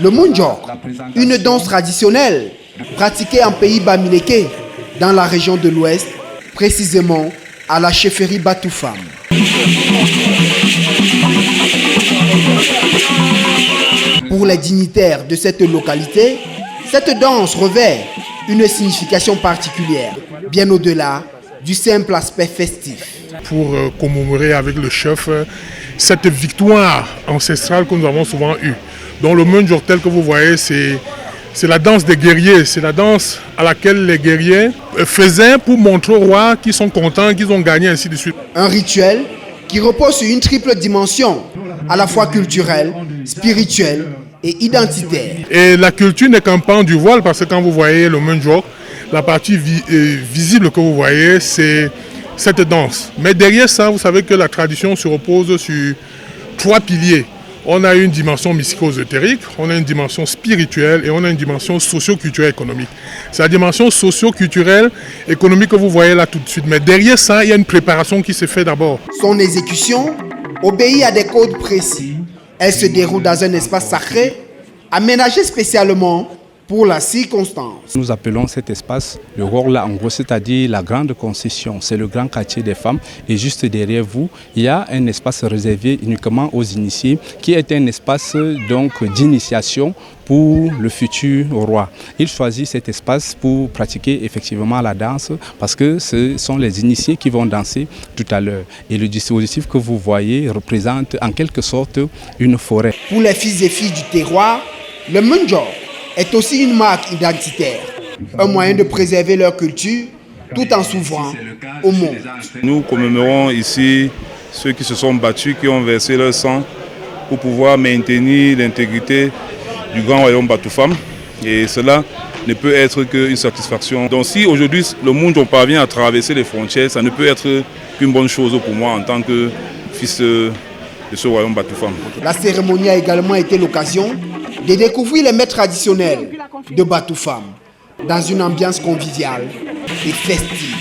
Le Munjok, une danse traditionnelle pratiquée en pays bamileke dans la région de l'Ouest, précisément à la chefferie Batoufam. Pour les dignitaires de cette localité, cette danse revêt une signification particulière, bien au-delà du simple aspect festif. Pour commémorer avec le chef cette victoire ancestrale que nous avons souvent eue. Donc le Munjok tel que vous voyez, c'est la danse des guerriers, c'est la danse à laquelle les guerriers faisaient pour montrer aux rois qu'ils sont contents, qu'ils ont gagné, ainsi de suite. Un rituel qui repose sur une triple dimension, à la fois culturelle, spirituelle et identitaire. Et la culture n'est qu'un pan du voile, parce que quand vous voyez le Munjok, la partie visible que vous voyez, c'est cette danse. Mais derrière ça, vous savez que la tradition se repose sur 3 piliers. On a une dimension mystico-ésotérique, on a une dimension spirituelle et on a une dimension socio-culturelle économique. C'est la dimension socio-culturelle économique que vous voyez là tout de suite. Mais derrière ça, il y a une préparation qui se fait d'abord. Son exécution obéit à des codes précis. Elle se déroule dans un espace sacré, aménagé spécialement pour la circonstance. Nous appelons cet espace le Rorla, en gros, c'est-à-dire la grande concession. C'est le grand quartier des femmes. Et juste derrière vous, il y a un espace réservé uniquement aux initiés, qui est un espace donc d'initiation pour le futur roi. Il choisit cet espace pour pratiquer effectivement la danse, parce que ce sont les initiés qui vont danser tout à l'heure. Et le dispositif que vous voyez représente en quelque sorte une forêt. Pour les fils et filles du terroir, le Munjok est aussi une marque identitaire, un moyen de préserver leur culture tout en s'ouvrant au monde. Nous commémorons ici ceux qui se sont battus, qui ont versé leur sang pour pouvoir maintenir l'intégrité du grand royaume Batoufam. Et cela ne peut être qu'une satisfaction. Donc si aujourd'hui le Munjok parvient à traverser les frontières, ça ne peut être qu'une bonne chose pour moi en tant que fils de ce royaume Batoufam. La cérémonie a également été l'occasion de découvrir les mets traditionnels de Batoufam dans une ambiance conviviale et festive.